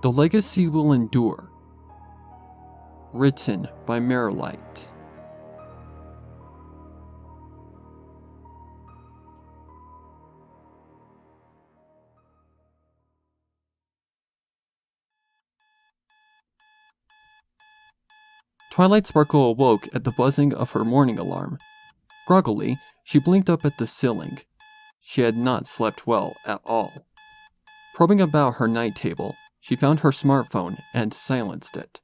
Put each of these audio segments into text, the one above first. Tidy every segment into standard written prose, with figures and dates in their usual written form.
The Legacy Will Endure. Written by Merlight. Twilight Sparkle awoke at the buzzing of her morning alarm. Groggily, she blinked up at the ceiling. She had not slept well at all. Probing about her night table, she found her smartphone and silenced it.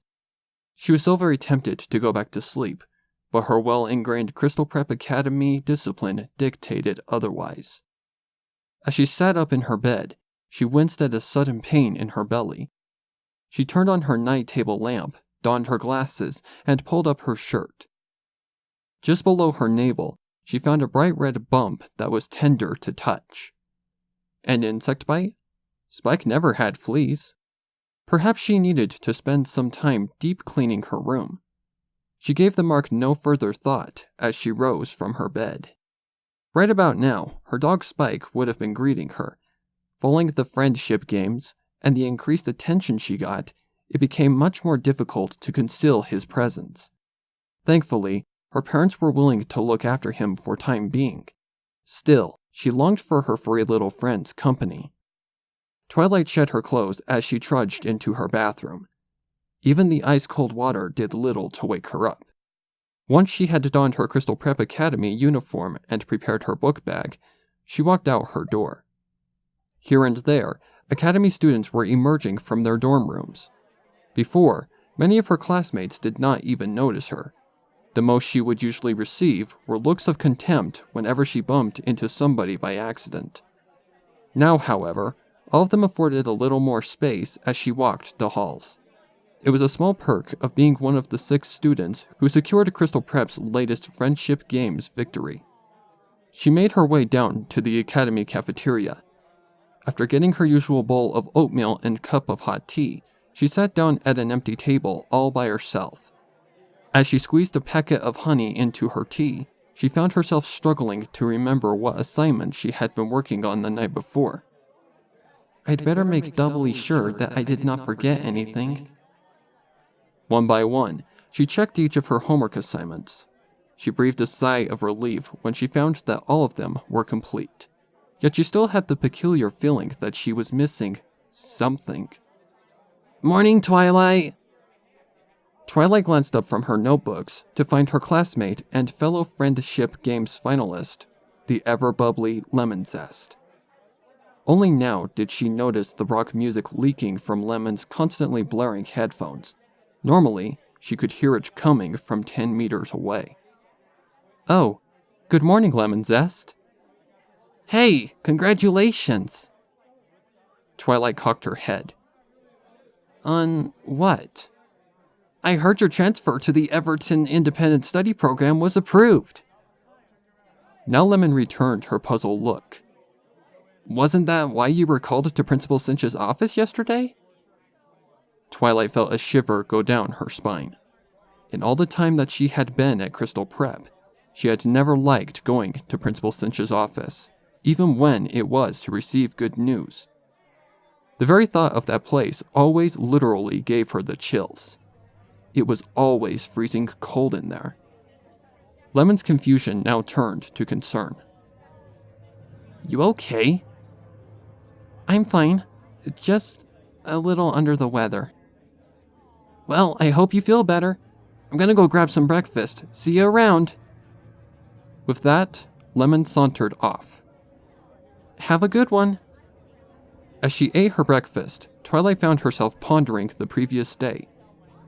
She was so very tempted to go back to sleep, but her well-ingrained Crystal Prep Academy discipline dictated otherwise. As she sat up in her bed, she winced at a sudden pain in her belly. She turned on her night table lamp, donned her glasses, and pulled up her shirt. Just below her navel, she found a bright red bump that was tender to touch. An insect bite? Spike never had fleas. Perhaps she needed to spend some time deep cleaning her room. She gave the mark no further thought as she rose from her bed. Right about now, her dog Spike would have been greeting her. Following the friendship games and the increased attention she got, it became much more difficult to conceal his presence. Thankfully, her parents were willing to look after him for time being. Still, she longed for her furry little friend's company. Twilight shed her clothes as she trudged into her bathroom. Even the ice-cold water did little to wake her up. Once she had donned her Crystal Prep Academy uniform and prepared her book bag, she walked out her door. Here and there, Academy students were emerging from their dorm rooms. Before, many of her classmates did not even notice her. The most she would usually receive were looks of contempt whenever she bumped into somebody by accident. Now, however, all of them afforded a little more space as she walked the halls. It was a small perk of being one of the 6 students who secured Crystal Prep's latest Friendship Games victory. She made her way down to the Academy cafeteria. After getting her usual bowl of oatmeal and cup of hot tea, she sat down at an empty table all by herself. As she squeezed a packet of honey into her tea, she found herself struggling to remember what assignment she had been working on the night before. I'd better make doubly sure that I did not forget anything. One by one, she checked each of her homework assignments. She breathed a sigh of relief when she found that all of them were complete. Yet she still had the peculiar feeling that she was missing something. Morning, Twilight! Twilight glanced up from her notebooks to find her classmate and fellow Friendship Games finalist, the ever-bubbly Lemon Zest. Only now did she notice the rock music leaking from Lemon's constantly blaring headphones. Normally, she could hear it coming from 10 meters away. Oh, good morning, Lemon Zest. Hey, congratulations! Twilight cocked her head. On what? I heard your transfer to the Everton Independent Study Program was approved. Now Lemon returned her puzzled look. Wasn't that why you were called to Principal Cinch's office yesterday? Twilight felt a shiver go down her spine. In all the time that she had been at Crystal Prep, she had never liked going to Principal Cinch's office, even when it was to receive good news. The very thought of that place always literally gave her the chills. It was always freezing cold in there. Lemon's confusion now turned to concern. You okay? I'm fine. Just a little under the weather. Well, I hope you feel better. I'm gonna go grab some breakfast. See you around. With that, Lemon sauntered off. Have a good one. As she ate her breakfast, Twilight found herself pondering the previous day.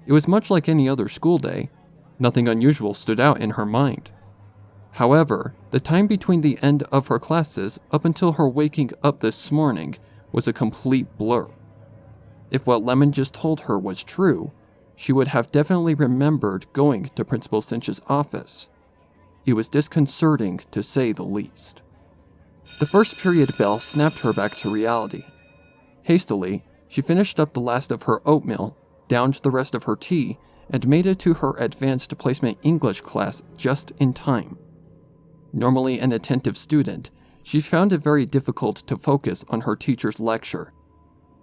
It was much like any other school day. Nothing unusual stood out in her mind. However, the time between the end of her classes up until her waking up this morning was a complete blur. If what Lemon just told her was true, she would have definitely remembered going to Principal Cinch's office. It was disconcerting to say the least. The first period bell snapped her back to reality. Hastily, she finished up the last of her oatmeal, downed the rest of her tea, and made it to her advanced placement English class just in time. Normally an attentive student, she found it very difficult to focus on her teacher's lecture.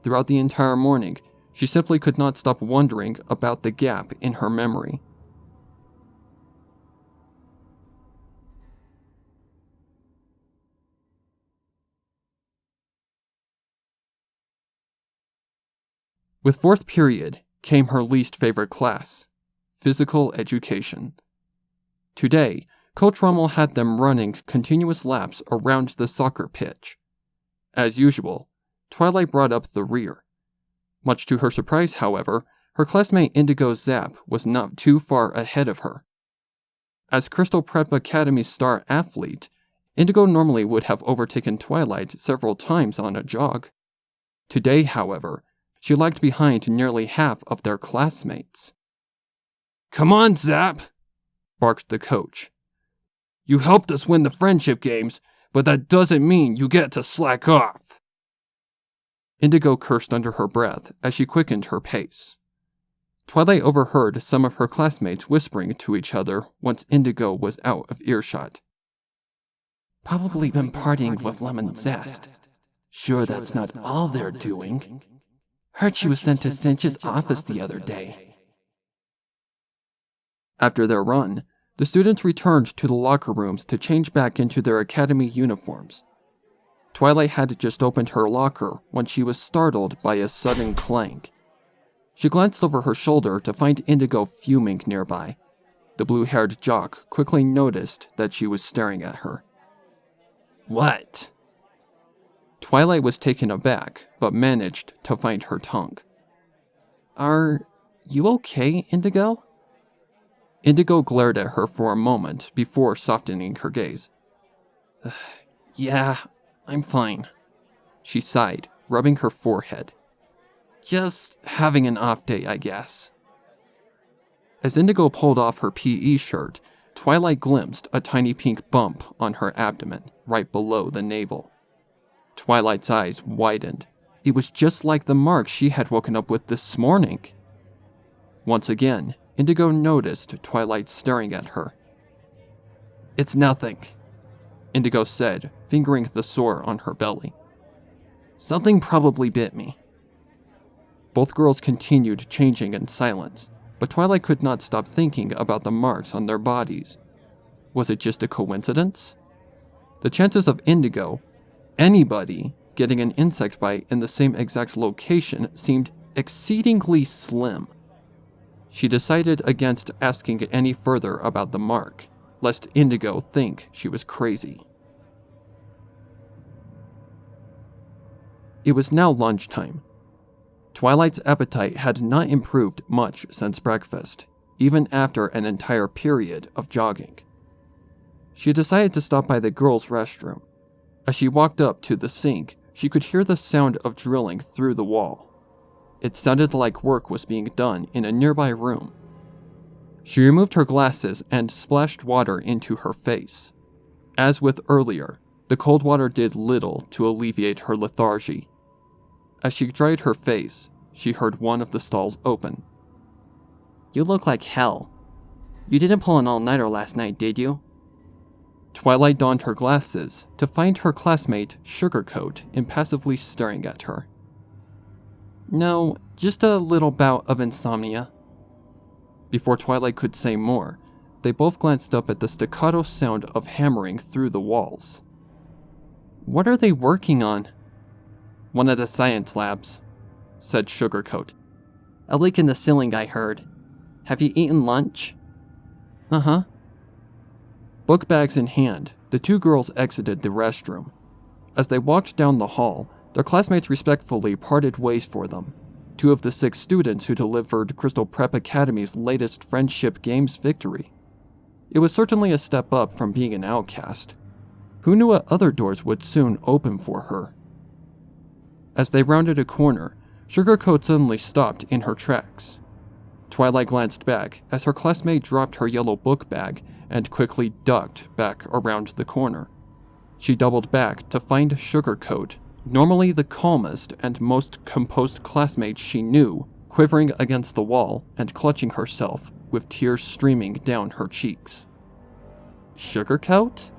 Throughout the entire morning, She simply could not stop wondering about the gap in her memory. With fourth period came her least favorite class, physical education. Today, Coach Rommel had them running continuous laps around the soccer pitch. As usual, Twilight brought up the rear. Much to her surprise, however, her classmate Indigo Zap was not too far ahead of her. As Crystal Prep Academy's star athlete, Indigo normally would have overtaken Twilight several times on a jog. Today, however, she lagged behind nearly half of their classmates. "Come on, Zap!" barked the coach. "You helped us win the friendship games, but that doesn't mean you get to slack off." Indigo cursed under her breath as she quickened her pace. Twilight overheard some of her classmates whispering to each other once Indigo was out of earshot. "Probably been partying with Lemon Zest. Sure that's not all they're doing. Heard she was sent to Cinch's office the other day." After their run, the students returned to the locker rooms to change back into their academy uniforms. Twilight had just opened her locker when she was startled by a sudden clang. She glanced over her shoulder to find Indigo fuming nearby. The blue-haired jock quickly noticed that she was staring at her. "What?" Twilight was taken aback, but managed to find her tongue. "Are you okay, Indigo?" Indigo glared at her for a moment before softening her gaze. "Yeah, I'm fine," she sighed, rubbing her forehead. "Just having an off day, I guess." As Indigo pulled off her PE shirt, Twilight glimpsed a tiny pink bump on her abdomen, right below the navel. Twilight's eyes widened. It was just like the mark she had woken up with this morning. Once again, Indigo noticed Twilight staring at her. "It's nothing," Indigo said, fingering the sore on her belly. "Something probably bit me." Both girls continued changing in silence, but Twilight could not stop thinking about the marks on their bodies. Was it just a coincidence? The chances of Indigo, anybody, getting an insect bite in the same exact location seemed exceedingly slim. She decided against asking any further about the mark, lest Indigo think she was crazy. It was now lunchtime. Twilight's appetite had not improved much since breakfast, even after an entire period of jogging. She decided to stop by the girls' restroom. As she walked up to the sink, she could hear the sound of drilling through the wall. It sounded like work was being done in a nearby room. She removed her glasses and splashed water into her face. As with earlier, the cold water did little to alleviate her lethargy. As she dried her face, she heard one of the stalls open. "You look like hell. You didn't pull an all-nighter last night, did you?" Twilight donned her glasses to find her classmate Sugarcoat impassively staring at her. "No, just a little bout of insomnia." Before Twilight could say more, they both glanced up at the staccato sound of hammering through the walls. "What are they working on?" "One of the science labs," said Sugarcoat. "A leak in the ceiling, I heard. Have you eaten lunch?" "Uh-huh." Book bags in hand, the two girls exited the restroom. As they walked down the hall, their classmates respectfully parted ways for them. Two of the 6 students who delivered Crystal Prep Academy's latest Friendship Games victory. It was certainly a step up from being an outcast. Who knew what other doors would soon open for her? As they rounded a corner, Sugarcoat suddenly stopped in her tracks. Twilight glanced back as her classmate dropped her yellow book bag and quickly ducked back around the corner. She doubled back to find Sugarcoat, normally the calmest and most composed classmate she knew, quivering against the wall and clutching herself with tears streaming down her cheeks. "Sugarcoat?"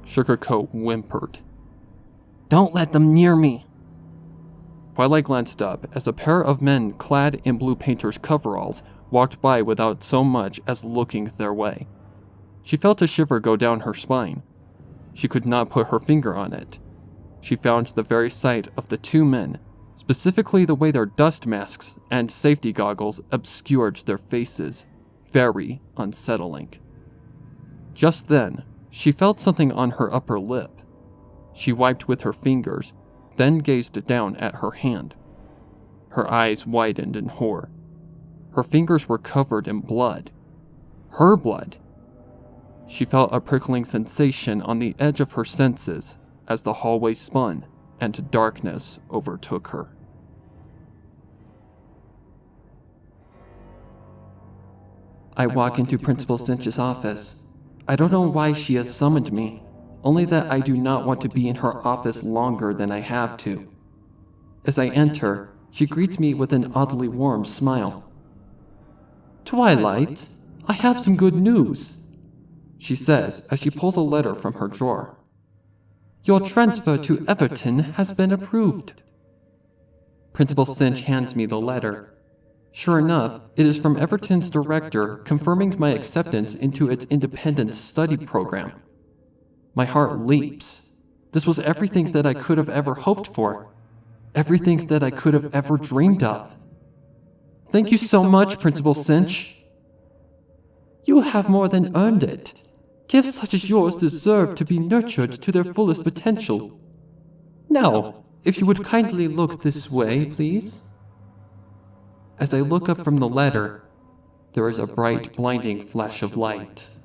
Sugarcoat whimpered. "Don't let them near me." Twilight glanced up as a pair of men clad in blue painter's coveralls walked by without so much as looking their way. She felt a shiver go down her spine. She could not put her finger on it. She found the very sight of the two men, specifically the way their dust masks and safety goggles obscured their faces, very unsettling. Just then, she felt something on her upper lip. She wiped with her fingers, then gazed down at her hand. Her eyes widened in horror. Her fingers were covered in blood. Her blood! She felt a prickling sensation on the edge of her senses as the hallway spun and darkness overtook her. I walk into Principal Cinch's office. I don't know why she has summoned me, only that I do not want to be in her office longer than I have to. As I enter, she greets me with an oddly warm smile. "Twilight, I have some good news," she says as she pulls a letter from her drawer. "Your transfer to Everton has been approved." Principal Cinch hands me the letter. Sure enough, it is from Everton's director confirming my acceptance into its independent study program. My heart leaps. This was everything that I could have ever hoped for. Everything that I could have ever dreamed of. Thank you so much, Principal Cinch. You have more than earned it. Gifts such as yours deserve to be nurtured to their fullest potential. Now, if you would kindly look this way, please. As I look up from the letter, there is a bright, blinding flash of light.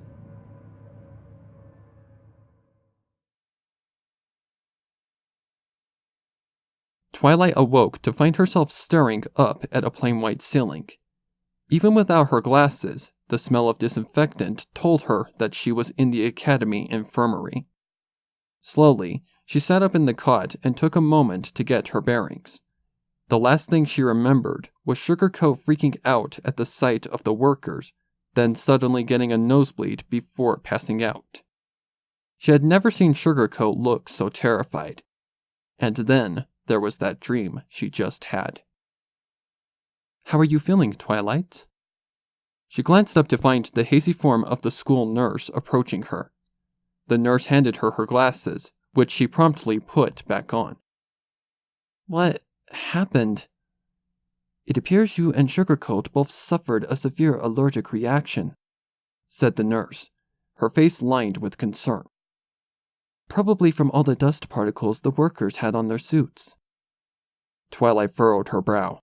Twilight awoke to find herself staring up at a plain white ceiling. Even without her glasses, the smell of disinfectant told her that she was in the academy infirmary. Slowly, she sat up in the cot and took a moment to get her bearings. The last thing she remembered was Sugarcoat freaking out at the sight of the workers, then suddenly getting a nosebleed before passing out. She had never seen Sugarcoat look so terrified. And then there was that dream she just had. "How are you feeling, Twilight?" She glanced up to find the hazy form of the school nurse approaching her. The nurse handed her her glasses, which she promptly put back on. "What happened?" "It appears you and Sugarcoat both suffered a severe allergic reaction," said the nurse, her face lined with concern. "Probably from all the dust particles the workers had on their suits." Twilight furrowed her brow.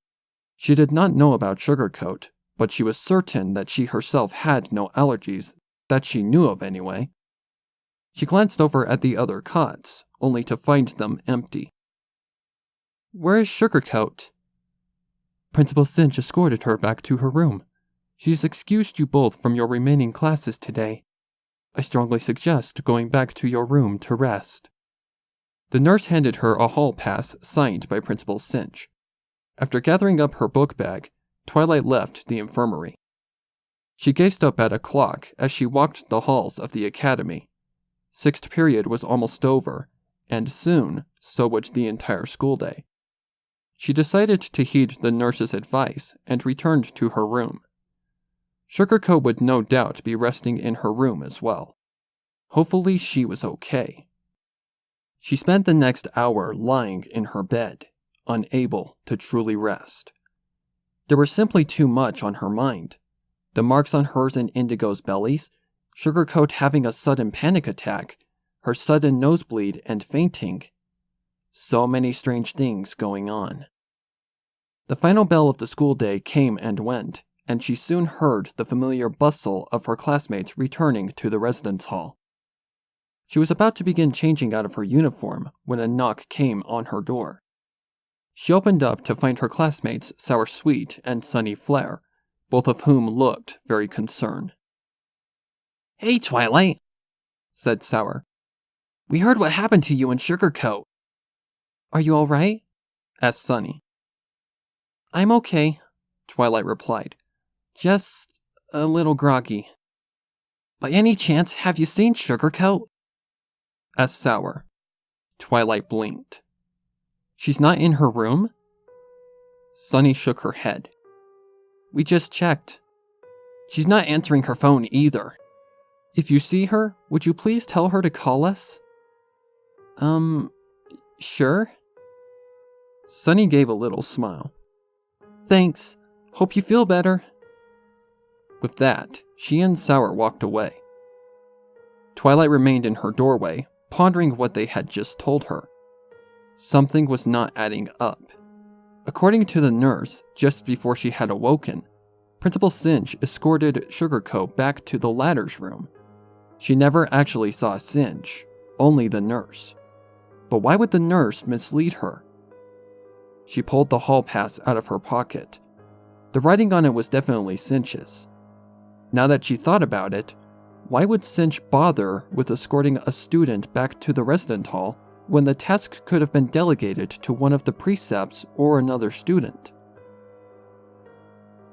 She did not know about Sugarcoat, but she was certain that she herself had no allergies, that she knew of anyway. She glanced over at the other cots, only to find them empty. "Where is Sugarcoat?" "Principal Cinch escorted her back to her room. She's excused you both from your remaining classes today. I strongly suggest going back to your room to rest." The nurse handed her a hall pass signed by Principal Cinch. After gathering up her book bag, Twilight left the infirmary. She gazed up at a clock as she walked the halls of the academy. Sixth period was almost over, and soon, so would the entire school day. She decided to heed the nurse's advice and returned to her room. Sugarcoat would no doubt be resting in her room as well. Hopefully she was okay. She spent the next hour lying in her bed, unable to truly rest. There was simply too much on her mind. The marks on hers and Indigo's bellies, Sugarcoat having a sudden panic attack, her sudden nosebleed and fainting. So many strange things going on. The final bell of the school day came and went, and she soon heard the familiar bustle of her classmates returning to the residence hall. She was about to begin changing out of her uniform when a knock came on her door. She opened up to find her classmates Sour Sweet and Sunny Flare, both of whom looked very concerned. "Hey, Twilight," said Sour. "We heard what happened to you and Sugarcoat." "Are you all right?" asked Sunny. "I'm okay," Twilight replied. "Just a little groggy." "By any chance, have you seen Sugarcoat?" asked Sour. Twilight blinked. "She's not in her room? Sunny shook her head. We just checked. She's not answering her phone either. If you see her, would you please tell her to call us? Sure? Sunny gave a little smile. Thanks. Hope you feel better. With that, she and Sour walked away. Twilight remained in her doorway, pondering what they had just told her. Something was not adding up. According to the nurse, just before she had awoken, Principal Cinch escorted Sugarcoat back to the ladder's room. She never actually saw Cinch, only the nurse. But why would the nurse mislead her? She pulled the hall pass out of her pocket. The writing on it was definitely Cinch's. Now that she thought about it, why would Cinch bother with escorting a student back to the resident hall when the task could have been delegated to one of the precepts or another student?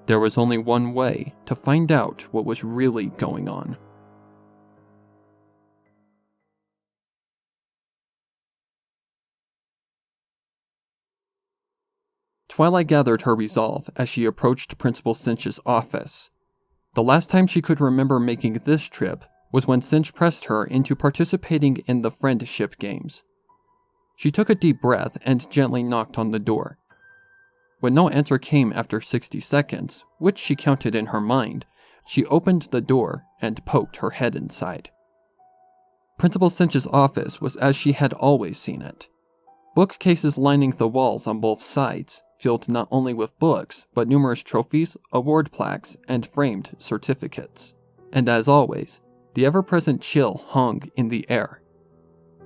There was only one way to find out what was really going on. Twilight gathered her resolve as she approached Principal Cinch's office. The last time she could remember making this trip was when Cinch pressed her into participating in the friendship games. She took a deep breath and gently knocked on the door. When no answer came after 60 seconds, which she counted in her mind, she opened the door and poked her head inside. Principal Cinch's office was as she had always seen it. Bookcases lining the walls on both sides, filled not only with books, but numerous trophies, award plaques, and framed certificates. And as always, the ever-present chill hung in the air.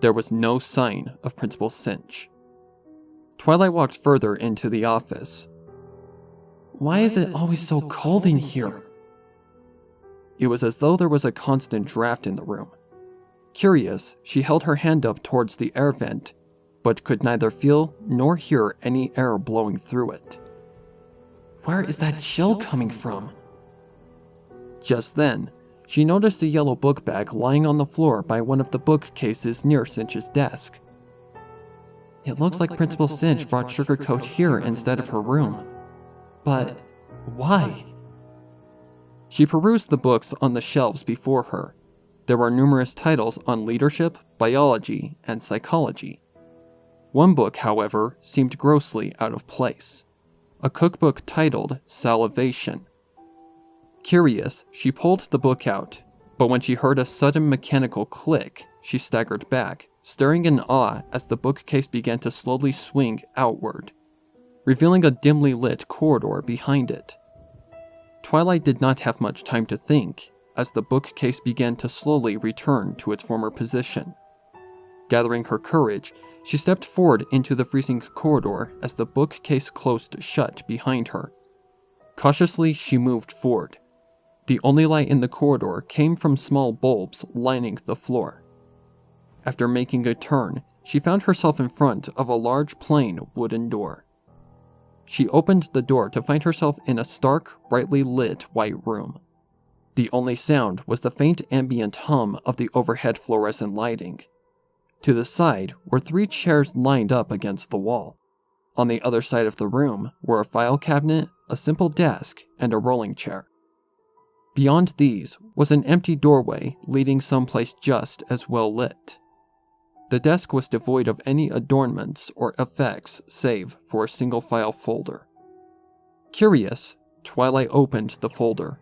There was no sign of Principal Cinch. Twilight walked further into the office. Why is it always so cold in here? It was as though there was a constant draft in the room. Curious, she held her hand up towards the air vent, but could neither feel nor hear any air blowing through it. Where is that chill coming from? Just then, she noticed a yellow book bag lying on the floor by one of the bookcases near Cinch's desk. It looks like Principal Cinch brought Sugarcoat here instead of her room. But why? She perused the books on the shelves before her. There were numerous titles on leadership, biology, and psychology. One book, however, seemed grossly out of place. A cookbook titled Salivation. Curious, she pulled the book out, but when she heard a sudden mechanical click, she staggered back, staring in awe as the bookcase began to slowly swing outward, revealing a dimly lit corridor behind it. Twilight did not have much time to think, as the bookcase began to slowly return to its former position. Gathering her courage, she stepped forward into the freezing corridor as the bookcase closed shut behind her. Cautiously, she moved forward. The only light in the corridor came from small bulbs lining the floor. After making a turn, she found herself in front of a large plain wooden door. She opened the door to find herself in a stark, brightly lit white room. The only sound was the faint ambient hum of the overhead fluorescent lighting. To the side were 3 chairs lined up against the wall. On the other side of the room were a file cabinet, a simple desk, and a rolling chair. Beyond these was an empty doorway leading someplace just as well lit. The desk was devoid of any adornments or effects save for a single file folder. Curious, Twilight opened the folder.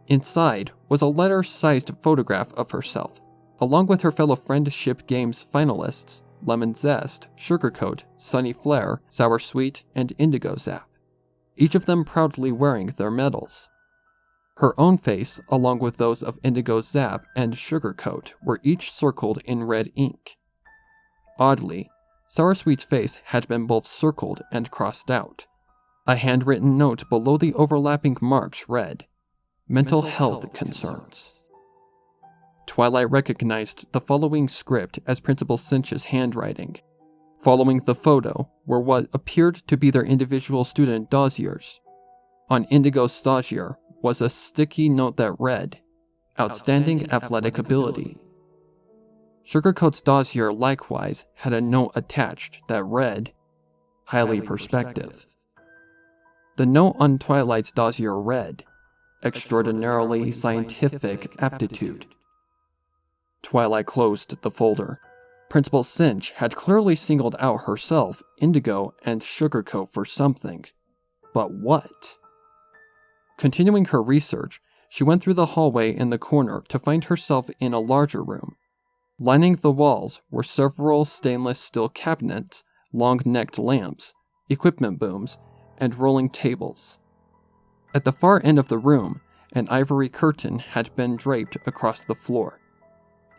Inside was a letter-sized photograph of herself, along with her fellow Friendship Games finalists, Lemon Zest, Sugarcoat, Sunny Flare, Sour Sweet, and Indigo Zap, each of them proudly wearing their medals. Her own face, along with those of Indigo Zap and Sugarcoat, were each circled in red ink. Oddly, Sour Sweet's face had been both circled and crossed out. A handwritten note below the overlapping marks read, "Mental health concerns." Twilight recognized the following script as Principal Cinch's handwriting. Following the photo were what appeared to be their individual student dossiers. On Indigo's dossier was a sticky note that read, "Outstanding athletic ability." Sugarcoat's dossier likewise had a note attached that read, "Highly perspective." The note on Twilight's dossier read, "Extraordinarily scientific aptitude." Twilight closed the folder. Principal Cinch had clearly singled out herself, Indigo, and Sugarcoat for something. But what? Continuing her research, she went through the hallway in the corner to find herself in a larger room. Lining the walls were several stainless steel cabinets, long-necked lamps, equipment booms, and rolling tables. At the far end of the room, an ivory curtain had been draped across the floor.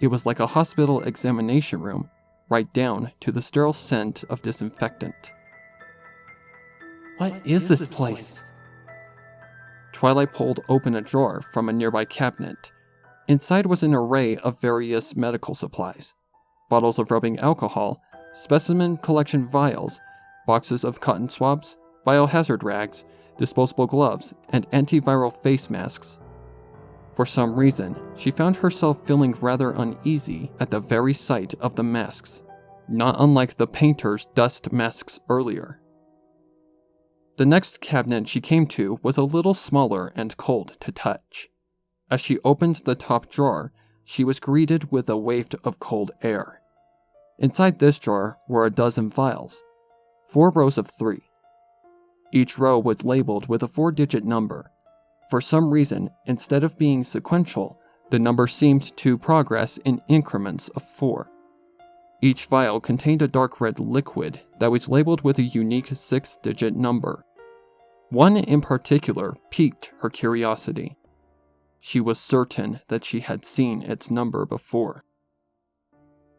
It was like a hospital examination room, right down to the sterile scent of disinfectant. What is this place? Twilight pulled open a drawer from a nearby cabinet. Inside was an array of various medical supplies. Bottles of rubbing alcohol, specimen collection vials, boxes of cotton swabs, biohazard rags, disposable gloves, and antiviral face masks. For some reason, she found herself feeling rather uneasy at the very sight of the masks, not unlike the painter's dust masks earlier. The next cabinet she came to was a little smaller and cold to touch. As she opened the top drawer, she was greeted with a waft of cold air. Inside this drawer were a dozen vials, 4 rows of 3. Each row was labeled with a 4-digit number. For some reason, instead of being sequential, the number seemed to progress in increments of 4. Each vial contained a dark red liquid that was labeled with a unique 6-digit number. One in particular piqued her curiosity. She was certain that she had seen its number before.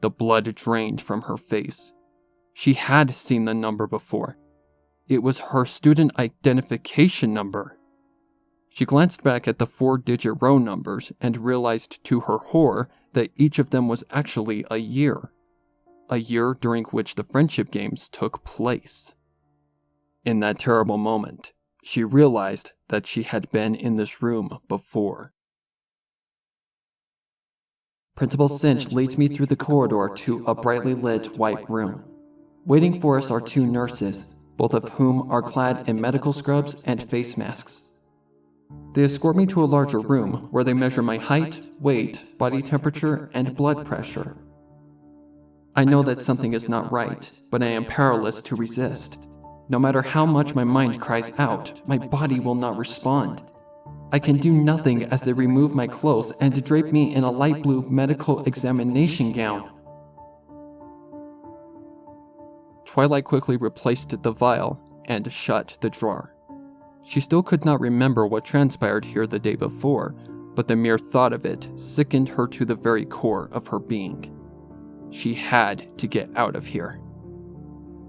The blood drained from her face. She had seen the number before. It was her student identification number. She glanced back at the 4-digit row numbers and realized to her horror that each of them was actually a year. A year during which the friendship games took place. In that terrible moment, she realized that she had been in this room before. Principal Cinch leads me through the corridor to a brightly lit white room. Waiting for us are 2 nurses, both of whom are clad in medical scrubs and face masks. They escort me to a larger room where they measure my height, weight, body temperature, and blood pressure. I know that something is not right, but I am powerless to resist. No matter how much my mind cries out, my body will not respond. I can do nothing as they remove my clothes and drape me in a light blue medical examination gown. Twilight quickly replaced the vial and shut the drawer. She still could not remember what transpired here the day before, but the mere thought of it sickened her to the very core of her being. She had to get out of here.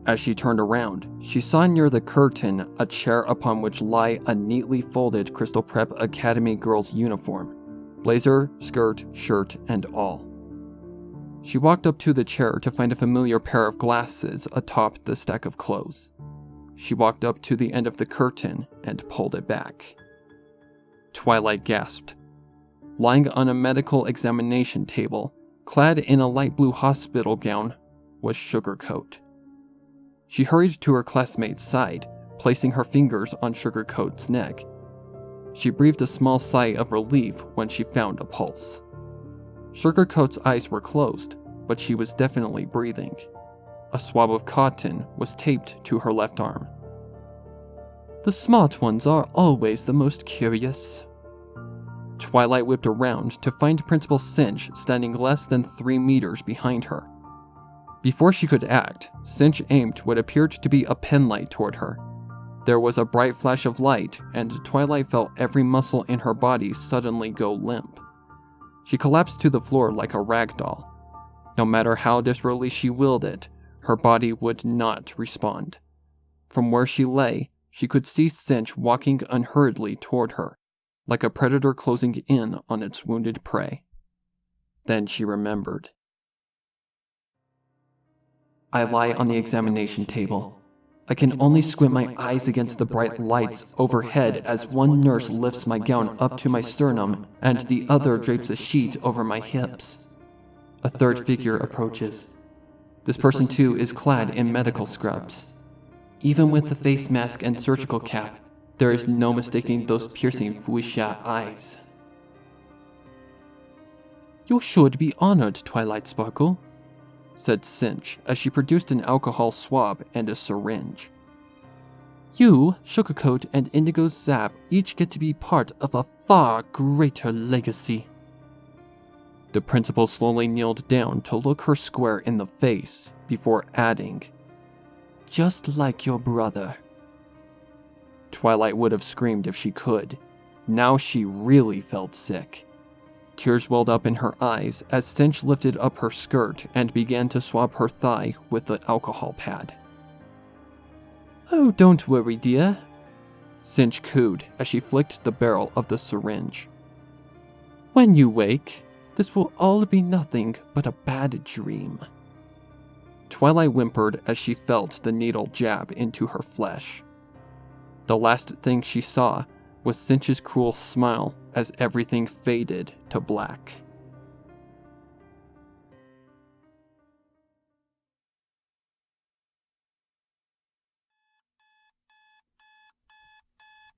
As she turned around, she saw near the curtain a chair upon which lay a neatly folded Crystal Prep Academy girl's uniform, blazer, skirt, shirt, and all. She walked up to the chair to find a familiar pair of glasses atop the stack of clothes. She walked up to the end of the curtain and pulled it back. Twilight gasped. Lying on a medical examination table, clad in a light blue hospital gown, was Sugarcoat. She hurried to her classmate's side, placing her fingers on Sugarcoat's neck. She breathed a small sigh of relief when she found a pulse. Sugarcoat's eyes were closed, but she was definitely breathing. A swab of cotton was taped to her left arm. The smart ones are always the most curious. Twilight whipped around to find Principal Cinch standing less than 3 meters behind her. Before she could act, Cinch aimed what appeared to be a penlight toward her. There was a bright flash of light, and Twilight felt every muscle in her body suddenly go limp. She collapsed to the floor like a rag doll. No matter how desperately she willed it, her body would not respond. From where she lay, she could see Cinch walking unhurriedly toward her, like a predator closing in on its wounded prey. Then she remembered. I lie on the examination table. I can only squint my eyes against the bright lights overhead as one nurse lifts my gown up to my sternum and the other drapes a sheet over my hips. A third figure approaches. This person too is clad in medical scrubs. Even with the face mask and surgical cap, There is no mistaking those piercing fuchsia eyes. You should be honored, Twilight Sparkle, said Cinch as she produced an alcohol swab and a syringe. You, Sugarcoat, and Indigo Zap each get to be part of a far greater legacy. The principal slowly kneeled down to look her square in the face before adding, just like your brother. Twilight would have screamed if she could. Now she really felt sick. Tears welled up in her eyes as Cinch lifted up her skirt and began to swab her thigh with the alcohol pad. Oh, don't worry, dear, Cinch cooed as she flicked the barrel of the syringe. When you wake, this will all be nothing but a bad dream. Twilight whimpered as she felt the needle jab into her flesh. The last thing she saw was Cinch's cruel smile as everything faded to black.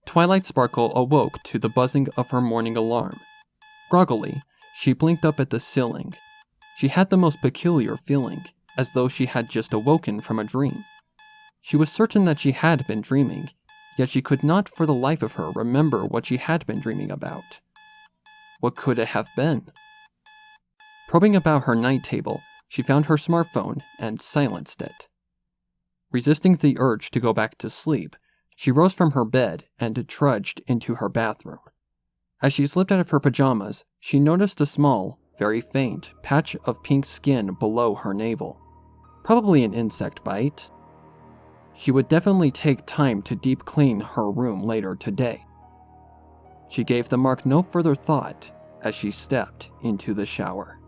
Twilight Sparkle awoke to the buzzing of her morning alarm. Groggily, she blinked up at the ceiling. She had the most peculiar feeling, as though she had just awoken from a dream. She was certain that she had been dreaming, yet she could not for the life of her remember what she had been dreaming about. What could it have been? Probing about her night table, she found her smartphone and silenced it. Resisting the urge to go back to sleep, she rose from her bed and trudged into her bathroom. As she slipped out of her pajamas, she noticed a small, very faint patch of pink skin below her navel. Probably an insect bite. She would definitely take time to deep clean her room later today. She gave the mark no further thought as she stepped into the shower.